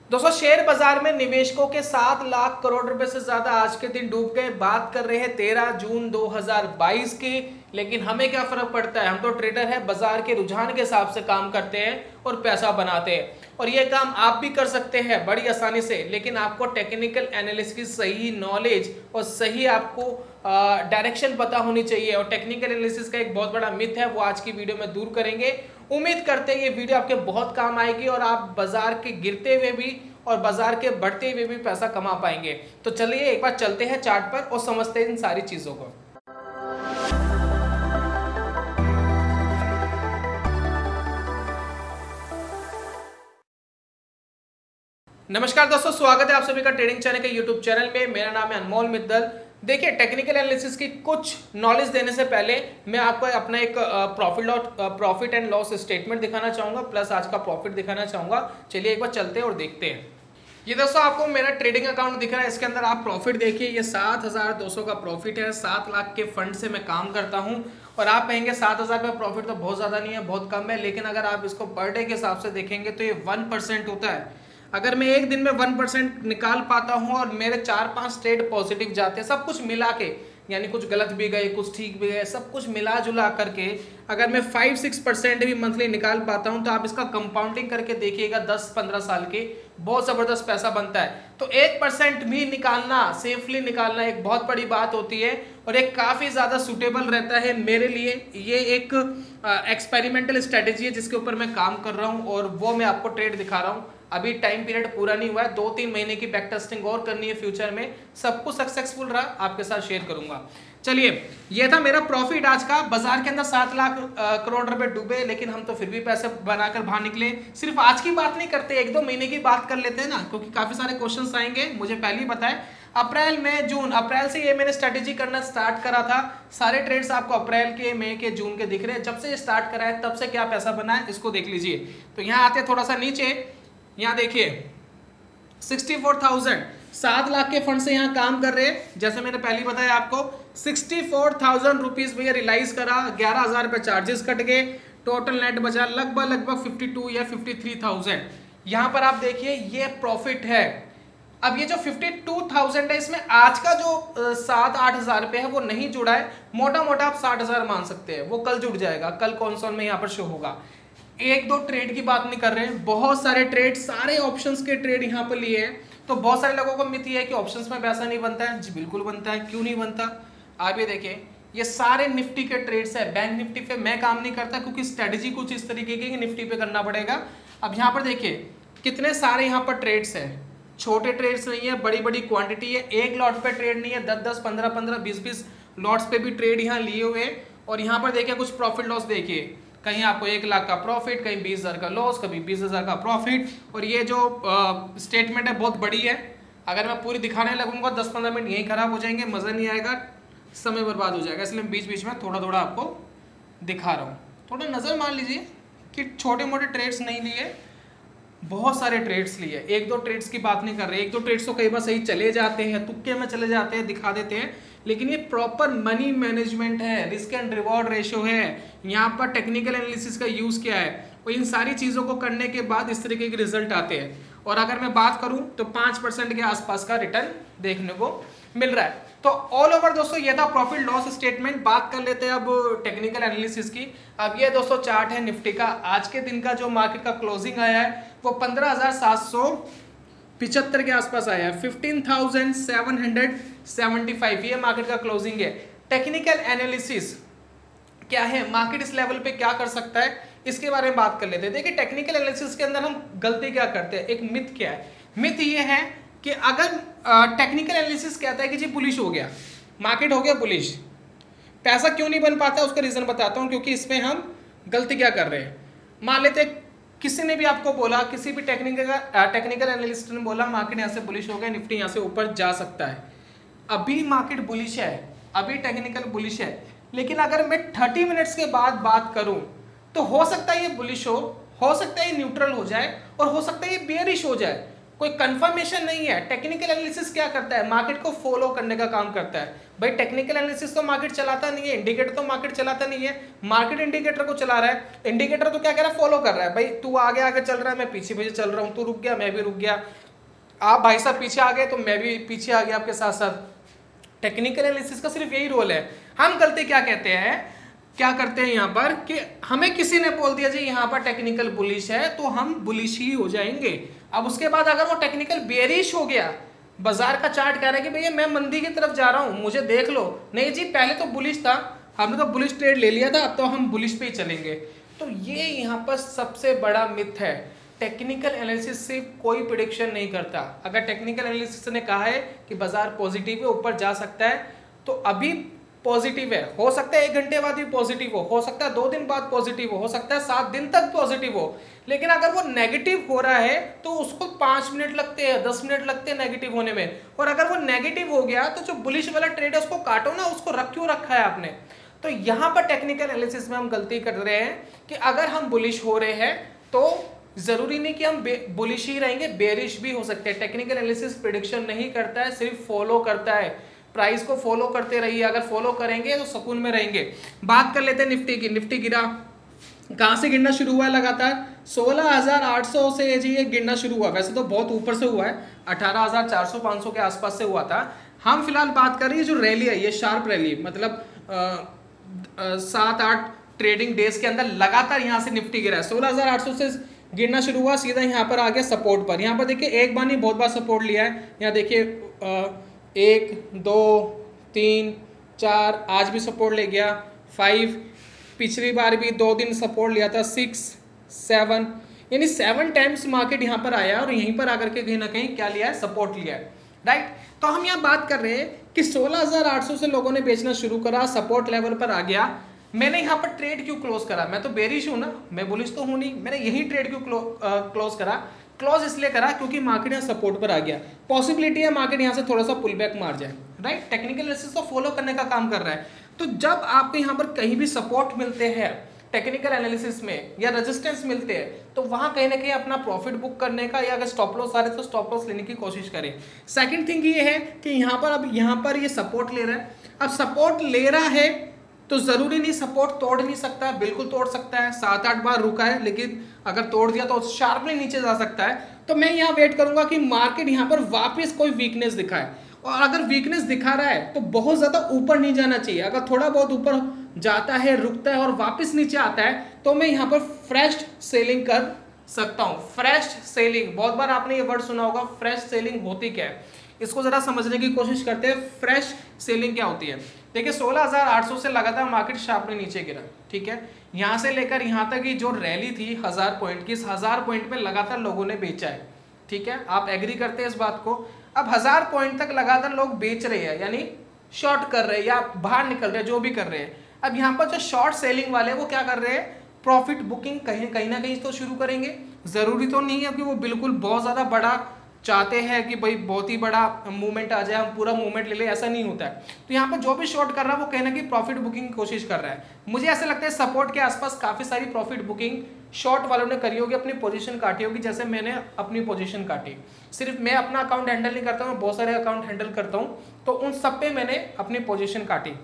दोस्तों शेयर बाजार में निवेशकों के 7 लाख करोड़ रुपए से ज्यादा आज के दिन डूब गए। बात कर रहे हैं 13 जून 2022 की। लेकिन हमें क्या फर्क पड़ता है, हम तो ट्रेडर हैं, बाजार के रुझान के हिसाब से काम करते हैं और पैसा बनाते हैं। और ये काम आप भी कर सकते हैं बड़ी आसानी से, लेकिन आपको टेक्निकल एनालिसिस की सही नॉलेज और सही आपको डायरेक्शन पता होनी चाहिए। और टेक्निकल एनालिसिस का एक बहुत बड़ा मिथ है, वो आज की वीडियो में दूर करेंगे। उम्मीद करते हैं ये वीडियो आपके बहुत काम आएगी और आप बाजार के गिरते हुए भी और बाजार के बढ़ते हुए भी पैसा कमा पाएंगे। तो चलिए एक बार चलते हैं चार्ट पर और समझते हैं इन सारी चीजों को। नमस्कार दोस्तों, स्वागत है आप सभी का ट्रेडिंग चैनल के यूट्यूब चैनल में। मेरा नाम है अनमोल मित्तल। देखिए, टेक्निकल एनालिसिस की कुछ नॉलेज देने से पहले मैं आपको अपना एक प्रॉफिट एंड लॉस स्टेटमेंट दिखाना चाहूंगा, प्लस आज का प्रॉफिट दिखाना चाहूंगा। चलिए एक बार चलते हैं और देखते हैं। ये दोस्तों आपको मेरा ट्रेडिंग अकाउंट दिख रहा है, इसके अंदर आप प्रॉफिट देखिए। ये 7,200 का प्रॉफिट है। 7 लाख के फंड से मैं काम करता हूँ। और आप कहेंगे 7,000 का प्रॉफिट तो बहुत ज़्यादा नहीं है, बहुत कम है। लेकिन अगर आप इसको पर डे के हिसाब से देखेंगे तो ये 1% होता है। अगर मैं एक दिन में 1% निकाल पाता हूं और मेरे 4-5 ट्रेड पॉजिटिव जाते हैं, सब कुछ मिला के, यानी कुछ गलत भी गए कुछ ठीक भी गए, सब कुछ मिला जुला करके अगर मैं 5-6% भी मंथली निकाल पाता हूं, तो आप इसका कंपाउंडिंग करके देखिएगा 10-15 साल के बहुत ज़बरदस्त पैसा बनता है। तो 1% भी निकालना, सेफली निकालना एक बहुत बड़ी बात होती है और एक काफ़ी ज़्यादा सूटेबल रहता है मेरे लिए। ये एक एक्सपेरिमेंटल स्ट्रेटेजी है जिसके ऊपर मैं काम कर रहा हूँ और वो मैं आपको ट्रेड दिखा रहा हूँ। अभी टाइम पीरियड पूरा नहीं हुआ है, 2-3 महीने की बैक टेस्टिंग और करनी है। फ्यूचर में सब कुछ सक्सेसफुल रहा आपके साथ शेयर करूंगा। चलिए, ये था मेरा प्रॉफिट आज का। बाजार के अंदर 7 लाख करोड़ रुपए डूबे, लेकिन हम तो फिर भी पैसे बनाकर बाहर निकले। सिर्फ आज की बात नहीं करते, 1-2 महीने की बात कर लेते हैं ना, क्योंकि काफी सारे क्वेश्चंस आएंगे। मुझे पहले ही बताएं, अप्रैल मई जून, अप्रैल से ये मैंने स्ट्रेटेजी करना स्टार्ट करा था। सारे ट्रेड्स आपको अप्रैल के, मई के, जून के दिख रहे हैं। जब से स्टार्ट करा है तब से क्या पैसा बना है इसको देख लीजिए। तो यहाँ आते थोड़ा सा नीचे, यहाँ देखिए 64,000, 7 लाख के फंड से यहाँ काम कर रहे हैं। जैसे मैंने पहले बताया आपको, 64,000 रुपीज भैया रियलाइज करा, 11,000 रुपये चार्जेस कट गए, टोटल नेट बचा लगभग 52 या 53,000। यहाँ पर आप देखिए ये प्रॉफिट है। अब ये जो 52,000 है, इसमें आज का जो 7-8 हज़ार रुपये है वो नहीं जुड़ा है। मोटा मोटा आप 60,000 मान सकते हैं, वो कल जुड़ जाएगा। कल कौन में यहाँ पर शो होगा। 1-2 ट्रेड की बात नहीं कर रहे हैं, बहुत सारे ट्रेड, सारे ऑप्शंस के ट्रेड यहाँ पर लिए हैं। तो बहुत सारे लोगों को मिथ ये है कि ऑप्शंस में पैसा नहीं बनता है। जी बिल्कुल बनता है, क्यों नहीं बनता। आप ये देखिए, ये सारे निफ्टी के ट्रेड्स है। बैंक निफ्टी पे मैं काम नहीं करता क्योंकि स्ट्रेटेजी कुछ इस तरीके की निफ्टी पे करना पड़ेगा। अब यहाँ पर देखिए कितने सारे यहाँ पर ट्रेड्स है। छोटे ट्रेड्स नहीं है, बड़ी बड़ी क्वांटिटी है। एक लॉट पे ट्रेड नहीं है, 10-10, 15-15, 20-20 लॉट्स पे भी ट्रेड यहाँ लिए हुए हैं। और यहाँ पर देखिए कुछ प्रॉफिट लॉस देखिए, कहीं आपको 1 लाख का प्रॉफिट, कहीं 20,000 का लॉस, कभी 20,000 का प्रॉफिट। और ये जो स्टेटमेंट है बहुत बड़ी है। अगर मैं पूरी दिखाने लगूंगा 10-15 मिनट यहीं खराब हो जाएंगे, मज़ा नहीं आएगा, समय बर्बाद हो जाएगा। इसलिए बीच बीच में थोड़ा थोड़ा आपको दिखा रहा हूँ। थोड़ा नज़र मान लीजिए कि छोटे मोटे ट्रेड्स नहीं लिए, बहुत सारे ट्रेड्स लिए। 1-2 ट्रेड्स की बात नहीं कर रहे। 1-2 ट्रेड्स तो कई बार सही चले जाते हैं, तुक्के में चले जाते हैं, दिखा देते हैं। लेकिन ये प्रॉपर मनी मैनेजमेंट है, रिस्क एंड रिवॉर्ड रेशियो है। यहाँ पर टेक्निकल एनालिसिस का यूज़ क्या है, और इन सारी चीज़ों को करने के बाद इस तरीके के रिजल्ट आते हैं। और अगर मैं बात करूँ तो 5% के आसपास का रिटर्न देखने को मिल रहा है। तो ऑल ओवर दोस्तों ये था प्रॉफिट लॉस स्टेटमेंट। बात कर लेते हैं अब टेक्निकल एनालिसिस की। अब ये दोस्तों चार्ट है निफ्टी का। आज के दिन का जो मार्केट का क्लोजिंग आया है वो 15,775 के आसपास आया है। 15,775 ये मार्केट का क्लोजिंग है। टेक्निकल एनालिसिस क्या है, मार्केट इस लेवल पे क्या कर सकता है, इसके बारे में बात कर लेते हैं। देखिए, टेक्निकल एनालिसिस के अंदर हम गलती क्या करते हैं, एक मिथ क्या है। मिथ ये है कि अगर टेक्निकल एनालिसिस कहता है कि जी बुलिश हो गया, मार्केट हो गया बुलिश, पैसा क्यों नहीं बन पाता, उसका रीजन बताता हूं। क्योंकि इसमें हम गलती क्या कर रहे हैं। मान लेते किसी ने भी आपको बोला, किसी भी टेक्निकल एनालिस्ट ने बोला मार्केट यहाँ से बुलिश हो गया, निफ्टी यहाँ से ऊपर जा सकता है। अभी मार्केट बुलिश है, अभी टेक्निकल बुलिश है, लेकिन अगर मैं 30 मिनट्स के बाद बात करूं तो हो सकता है ये बुलिश हो सकता है ये न्यूट्रल हो जाए, और हो सकता है ये बेयरिश हो जाए। कोई कंफर्मेशन नहीं है। टेक्निकल एनालिसिस क्या करता है, मार्केट को फॉलो करने का काम करता है। भाई टेक्निकल एनालिसिस तो मार्केट चलाता नहीं है, इंडिकेटर तो मार्केट चलाता नहीं है, मार्केट इंडिकेटर को चला रहा है। इंडिकेटर तो क्या कर रहा है, फॉलो कर रहा है। भाई तू आगे आगे चल रहा है, मैं पीछे पीछे चल रहा हूँ, तू रुक गया मैं भी रुक गया, आप भाई साहब पीछे आ गए तो मैं भी पीछे आ गया आपके साथ साथ। टेक्निकल एनालिसिस का सिर्फ यही रोल है। हम गलती क्या कहते हैं, क्या करते हैं यहाँ पर कि हमें किसी ने बोल दिया जी यहाँ पर टेक्निकल बुलिश है तो हम बुलिश ही हो जाएंगे। अब उसके बाद अगर वो टेक्निकल बेरिश हो गया, बाजार का चार्ट कह रहा है कि भैया मैं मंदी की तरफ जा रहा हूँ, मुझे देख लो, नहीं जी पहले तो बुलिश था, हमने तो बुलिश ट्रेड ले लिया था, अब तो हम बुलिश पे ही चलेंगे। तो ये यहाँ पर सबसे बड़ा मिथ है। टेक्निकल एनालिसिस से कोई प्रेडिक्शन नहीं करता। अगर टेक्निकल एनालिसिस ने कहा है कि बाजार पॉजिटिव है, ऊपर जा सकता है, तो अभी पॉजिटिव है, हो सकता है 1 घंटे बाद भी पॉजिटिव हो सकता है 2 दिन बाद पॉजिटिव हो सकता है 7 दिन तक पॉजिटिव हो। लेकिन अगर वो नेगेटिव हो रहा है तो उसको 5 मिनट लगते हैं, 10 मिनट लगते हैं नेगेटिव होने में। और अगर वो नेगेटिव हो गया तो जो बुलिश वाला ट्रेड है उसको काटो ना, उसको रख क्यों रखा है आपने। तो यहाँ पर टेक्निकल एनालिसिस में हम गलती कर रहे हैं कि अगर हम बुलिश हो रहे हैं तो जरूरी नहीं कि हम बुलिश ही रहेंगे, बेरिश भी हो सकते हैं। टेक्निकल एनालिसिस प्रेडिक्शन नहीं करता है, सिर्फ फॉलो करता है। प्राइस को फॉलो करते रहिए, अगर फॉलो करेंगे तो सुकून में रहेंगे। बात कर लेते हैं निफ्टी की। निफ्टी गिरा, कहां से गिरना शुरू हुआ है लगातार, 16,800 से जी ये गिरना शुरू हुआ। वैसे तो बहुत ऊपर से हुआ है, 18,400-500 के आसपास से हुआ था। हम फिलहाल बात कर रही है जो रैली है, ये शार्प रैली, मतलब 7-8 ट्रेडिंग डेज के अंदर लगातार यहाँ से निफ्टी गिरा है। 16,800 से गिरना शुरू हुआ, सीधा यहाँ पर आ गया सपोर्ट पर। यहाँ पर देखिए एक बार नहीं बहुत बार सपोर्ट लिया है। यहाँ देखिए 1 2 3 4, आज भी सपोर्ट ले गया, 5, पिछली बार भी 2 दिन सपोर्ट लिया था, 6 7, यानी 7 टाइम्स मार्केट यहाँ पर आया और यहीं पर आकर के कहीं ना कहीं क्या लिया है, सपोर्ट लिया है, राइट। तो हम यहाँ बात कर रहे हैं कि 16,800 से लोगों ने बेचना शुरू करा, सपोर्ट लेवल पर आ गया। मैंने यहाँ पर ट्रेड क्यों क्लोज करा, मैं तो बेरिश हूँ ना, मैं बुलिश तो हूँ नहीं, मैंने यही ट्रेड क्यों क्लोज करा, क्लोज इसलिए करा क्योंकि मार्केट यहाँ सपोर्ट पर आ गया। पॉसिबिलिटी है मार्केट यहाँ से थोड़ा सा पुल बैक मार जाए, राइट। टेक्निकल एनालिसिस को फॉलो करने का काम कर रहा है। तो जब आपको यहाँ पर कहीं भी सपोर्ट मिलते हैं टेक्निकल एनालिसिस में या रेजिस्टेंस मिलते हैं, तो वहां कहीं ना कहीं अपना प्रॉफिट बुक करने का, या अगर स्टॉप लॉस आ रहे तो स्टॉप लॉस लेने की कोशिश करें। सेकंड थिंग ये है कि यहाँ पर अब यहाँ पर ये सपोर्ट ले रहा है। अब सपोर्ट ले रहा है तो जरूरी नहीं सपोर्ट तोड़ नहीं सकता, बिल्कुल तोड़ सकता है। 7-8 बार रुका है, लेकिन अगर तोड़ दिया तो शार्पली नीचे जा सकता है। तो मैं यहाँ वेट करूंगा कि मार्केट यहाँ पर वापस कोई वीकनेस दिखाए, और अगर वीकनेस दिखा रहा है तो बहुत ज्यादा ऊपर नहीं जाना चाहिए। अगर थोड़ा बहुत ऊपर जाता है, रुकता है और वापस नीचे आता है, तो मैं यहाँ पर फ्रेश सेलिंग कर सकता हूँ। फ्रेश सेलिंग, बहुत बार आपने ये वर्ड सुना होगा, फ्रेश सेलिंग होती क्या है, इसको जरा समझने की कोशिश करते हैं। फ्रेश सेलिंग क्या होती है, देखिए 16,800 से लगातार मार्केट शार्पली नीचे गिरा, ठीक है। यहाँ से लेकर यहाँ तक की जो रैली थी 1000 पॉइंट की, इस 1000 पॉइंट पे लगातार लोगों ने बेचा है, ठीक है। आप एग्री करते हैं इस बात को। अब 1000 पॉइंट तक लगातार लोग बेच रहे हैं, यानी शॉर्ट कर रहे हैं या बाहर निकल रहे हैं, जो भी कर रहे हैं। अब यहाँ पर जो शॉर्ट सेलिंग वाले वो क्या कर रहे हैं, प्रॉफिट बुकिंग कहीं ना कहीं तो शुरू करेंगे। जरूरी तो नहीं है कि वो बिल्कुल बहुत ज्यादा बड़ा चाहते हैं कि भाई बहुत ही बड़ा मूवमेंट आ जाए, हम पूरा मूवमेंट ले ले, ऐसा नहीं होता है। तो यहाँ पर जो भी शॉर्ट कर रहा है वो कहीं ना कहीं प्रॉफिट बुकिंग की कोशिश कर रहा है। मुझे ऐसा लगता है सपोर्ट के आसपास काफी सारी प्रॉफिट बुकिंग शॉर्ट वालों ने करी होगी, अपनी पोजीशन काटी होगी, जैसे मैंने अपनी पोजीशन काटी। सिर्फ मैं अपना अकाउंट हैंडल नहीं करता हूँ, मैं बहुत सारे अकाउंट हैंडल करता हूँ, तो उन सब पे मैंने अपनी पोजीशन काटी।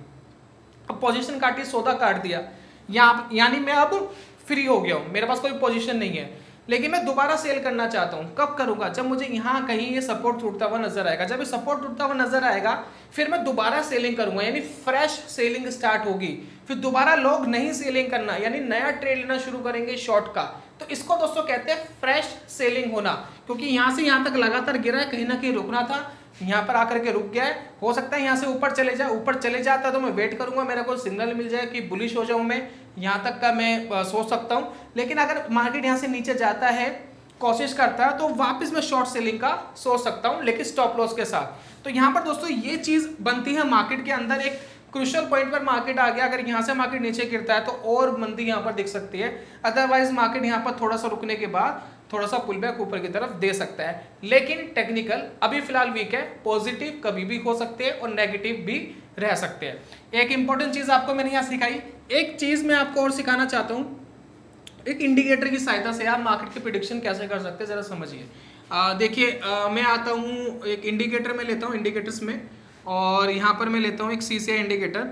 अब पोजीशन काटी, सौदा काट दिया, यानी मैं अब फ्री हो गया हूँ, मेरे पास कोई पोजीशन नहीं है। लेकिन मैं दोबारा सेल करना चाहता हूँ, कब करूंगा, जब मुझे यहाँ कहीं ये सपोर्ट टूटता हुआ नजर आएगा। जब ये सपोर्ट टूटता हुआ नजर आएगा फिर मैं दोबारा सेलिंग करूंगा, यानी फ्रेश सेलिंग स्टार्ट होगी। फिर दोबारा लोग नहीं सेलिंग करना, यानी नया ट्रेड लेना शुरू करेंगे शॉर्ट का। तो इसको दोस्तों कहते हैं फ्रेश सेलिंग होना, क्योंकि यहाँ से यहाँ तक लगातार गिरा है, कहीं ना कहीं रुकना था, यहाँ पर आकर के रुक गया है। हो सकता है यहाँ से ऊपर चले जाए, ऊपर चले जाता है तो मैं वेट करूंगा, मेरा कोई सिग्नल मिल जाए कि बुलिश हो जाऊं मैं, यहाँ तक का मैं सोच सकता हूँ। लेकिन अगर मार्केट यहाँ से नीचे जाता है, कोशिश करता है, तो वापस मैं शॉर्ट सेलिंग का सोच सकता हूँ, लेकिन स्टॉप लॉस के साथ। तो यहाँ पर दोस्तों ये चीज बनती है मार्केट के अंदर। एक क्रूशियल पॉइंट पर मार्केट आ गया, अगर यहाँ से मार्केट नीचे गिरता है तो और मंदी यहाँ पर दिख सकती है। अदरवाइज मार्केट यहाँ पर थोड़ा सा रुकने के बाद थोड़ा सा पुल बैक ऊपर की तरफ दे सकता है। लेकिन टेक्निकल अभी फिलहाल वीक है, पॉजिटिव कभी भी हो सकते हैं और नेगेटिव भी रह सकते हैं। एक इंपॉर्टेंट चीज आपको मैंने यहाँ सिखाई, एक चीज मैं आपको और सिखाना चाहता हूँ। एक इंडिकेटर की सहायता से आप मार्केट की प्रेडिक्शन कैसे कर सकते हैं, जरा समझिए। देखिए मैं आता हूँ एक इंडिकेटर में लेता हूँ, इंडिकेटर्स में, और यहाँ पर मैं लेता हूँ एक CCI इंडिकेटर।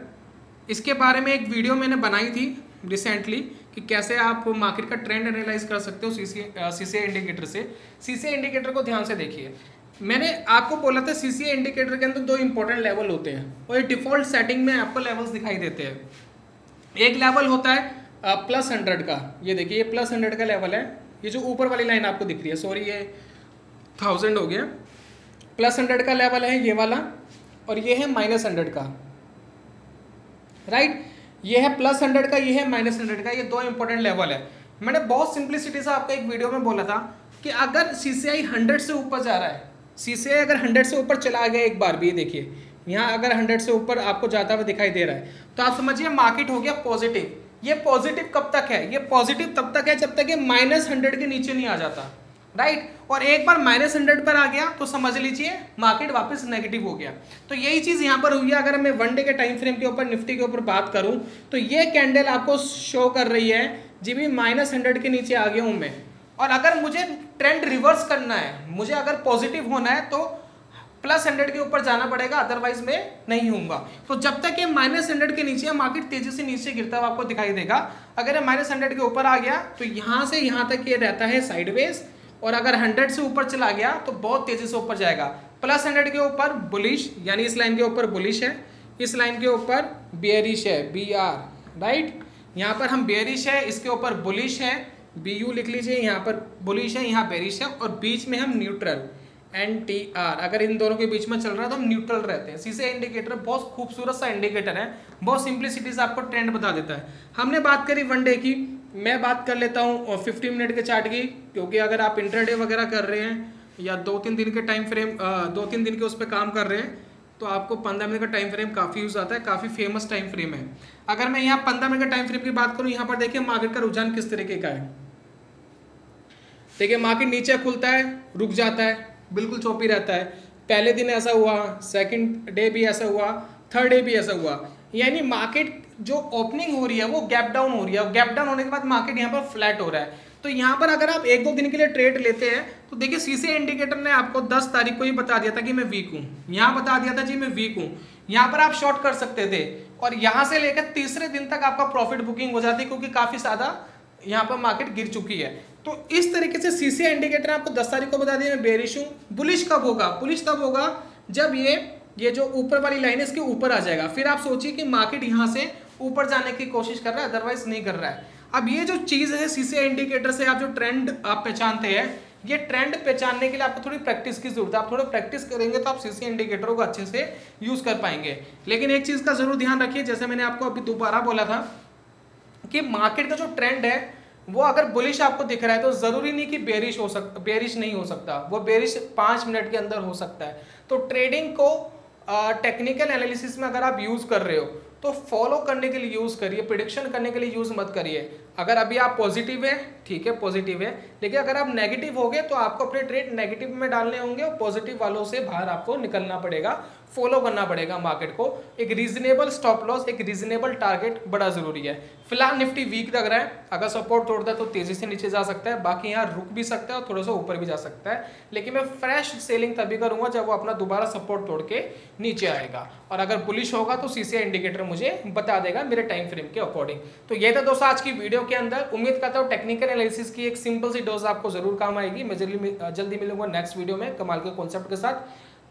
इसके बारे में एक वीडियो मैंने बनाई थी रिसेंटली कि कैसे आप मार्केट का ट्रेंड एनालाइज कर सकते हो CCI इंडिकेटर से। CCI इंडिकेटर को ध्यान से देखिए। मैंने आपको बोला था CCI इंडिकेटर के अंदर 2 इंपॉर्टेंट लेवल होते हैं और ये डिफॉल्ट सेटिंग में आपको लेवल्स दिखाई देते हैं। एक लेवल होता है +100 का, ये देखिए ये +100 का लेवल है। ये जो ऊपर वाली लाइन आपको दिख रही है, सॉरी ये 1000 हो गया, +100 का लेवल है ये वाला, और ये है -100 का, राइट। ये है +100 का, ये है -100 का, ये 2 इंपॉर्टेंट लेवल है। मैंने बहुत सिंप्लिसिटी से आपको एक वीडियो में बोला था कि अगर CCI 100 से ऊपर जा रहा है, CCI अगर 100 से ऊपर चला गया एक बार भी, ये देखिए यहाँ अगर 100 से ऊपर आपको जाता हुआ दिखाई दे रहा है, तो आप समझिए मार्केट हो गया पॉजिटिव। ये पॉजिटिव कब तक है? ये पॉजिटिव तब तक है जब तक ये -100 के नीचे नहीं आ जाता, राइट। और एक बार -100 पर आ गया तो समझ लीजिए मार्केट वापस नेगेटिव हो गया। तो यही चीज यहाँ पर हुई है। अगर मैं 1 डे के टाइम फ्रेम के ऊपर निफ्टी के ऊपर बात करूं तो ये कैंडल आपको शो कर रही है जी भी -100 के नीचे आ गया हूं मैं, और अगर मुझे ट्रेंड रिवर्स करना है, मुझे अगर पॉजिटिव होना है तो +100 के ऊपर जाना पड़ेगा, अदरवाइज मैं नहीं होऊंगा। तो जब तक ये -100 के नीचे, मार्केट तेजी से नीचे गिरता हुआ आपको दिखाई देगा। अगर ये -100 के ऊपर आ गया तो यहाँ से यहाँ तक ये रहता है साइडवेज, और अगर 100 से ऊपर चला गया तो बहुत तेजी से ऊपर जाएगा। +100 के ऊपर बुलिश, यानी इस लाइन के ऊपर बुलिश है, इस लाइन के ऊपर बेयरिश है, BR, राइट। यहाँ पर हम बेयरिश है, इसके ऊपर बुलिश है, BU लिख लीजिए, यहाँ पर बुलिश है, यहाँ बेयरिश है, और बीच में हम न्यूट्रल, NTR। अगर इन दोनों के बीच में चल रहा है तो हम न्यूट्रल रहते हैं। CCI इंडिकेटर बहुत खूबसूरत सा इंडिकेटर है, बहुत सिंप्लिसिटी से आपको ट्रेंड बता देता है। हमने बात करी 1 डे की, मैं बात कर लेता हूँ 50 मिनट के चार्ट की, क्योंकि अगर आप इंट्राडे वगैरह कर रहे हैं या 2-3 दिन के टाइम फ्रेम, 2-3 दिन के उस पर काम कर रहे हैं, तो आपको 15 मिनट का टाइम फ्रेम काफ़ी यूज आता है, काफ़ी फेमस टाइम फ्रेम है। अगर मैं यहाँ 15 मिनट का टाइम फ्रेम की बात करूँ, यहाँ पर देखिए मार्केट का रुझान किस तरीके का है। देखिए मार्केट नीचे खुलता है, रुक जाता है, बिल्कुल चौपी रहता है। पहले दिन ऐसा हुआ, सेकंड डे भी ऐसा हुआ, थर्ड डे भी ऐसा हुआ। यानी मार्केट जो ओपनिंग हो रही है वो गैप डाउन हो रही है, और गैप डाउन होने के बाद मार्केट यहाँ पर फ्लैट हो रहा है। तो यहाँ पर अगर आप 1-2 दिन के लिए ट्रेड लेते हैं तो देखिए CCI इंडिकेटर ने आपको 10 तारीख को ही बता दिया था कि मैं वीक हूँ, यहाँ बता दिया था जी मैं वीक हूँ। यहाँ पर आप शॉर्ट कर सकते थे, और यहाँ से लेकर तीसरे दिन तक आपका प्रॉफिट बुकिंग हो जाती, क्योंकि काफ़ी ज़्यादा यहाँ पर मार्केट गिर चुकी है। तो इस तरीके से CCI इंडिकेटर आपको 10 तारीख को बता दिया मैं बेरिश हूँ। बुलिश कब होगा? बुलिश तब होगा जब ये जो ऊपर वाली लाइन है इसके ऊपर आ जाएगा। फिर आप सोचिए कि मार्केट यहाँ से ऊपर जाने की कोशिश कर रहा है, अदरवाइज नहीं कर रहा है। अब ये जो चीज़ है CCI इंडिकेटर से आप जो ट्रेंड आप पहचानते हैं, ये ट्रेंड पहचानने के लिए आपको थोड़ी प्रैक्टिस की जरूरत है। आप थोड़ा प्रैक्टिस करेंगे तो आप CCI इंडिकेटरों को अच्छे से यूज कर पाएंगे। लेकिन एक चीज़ का जरूर ध्यान रखिए, जैसे मैंने आपको अभी दोबारा बोला था कि मार्केट का जो ट्रेंड है वो अगर बुलिश आपको दिख रहा है तो जरूरी नहीं कि बेरिश नहीं हो सकता, वो बेरिश 5 मिनट के अंदर हो सकता है। तो ट्रेडिंग को टेक्निकल एनालिसिस में अगर आप यूज कर रहे हो तो फॉलो करने के लिए यूज करिए, प्रिडिक्शन करने के लिए यूज मत करिए। अगर अभी आप पॉजिटिव है, ठीक है पॉजिटिव है, लेकिन अगर आप नेगेटिव हो गए तो आपको अपने ट्रेड नेगेटिव में डालने होंगे, और पॉजिटिव वालों से बाहर आपको निकलना पड़ेगा, फॉलो करना पड़ेगा मार्केट को। एक रीजनेबल स्टॉप लॉस, एक रीजनेबल टारगेट बड़ा जरूरी है। फिलहाल निफ्टी वीक लग रहा है, अगर सपोर्ट तोड़ता है तो तेजी से नीचे जा सकता है, बाकी यहाँ रुक भी सकता है और थोड़ा सा ऊपर भी जा सकता है। लेकिन मैं फ्रेश सेलिंग तभी करूंगा जब वो अपना दोबारा सपोर्ट तोड़ के नीचे आएगा, और अगर बुलिश होगा तो CCI इंडिकेटर मुझे बता देगा मेरे टाइम फ्रेम के अकॉर्डिंग। तो ये था दोस्तों आज की वीडियो के अंदर। उम्मीद करता हूँ टेक्निकल एनालिसिस की एक सिंपल सी डोज आपको जरूर काम आएगी। मैं जल्दी मिलूंगा नेक्स्ट वीडियो में कमाल के कॉन्सेप्ट के साथ।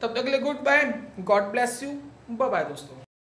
तब तक के लिए good bye, God bless you, bye bye दोस्तों।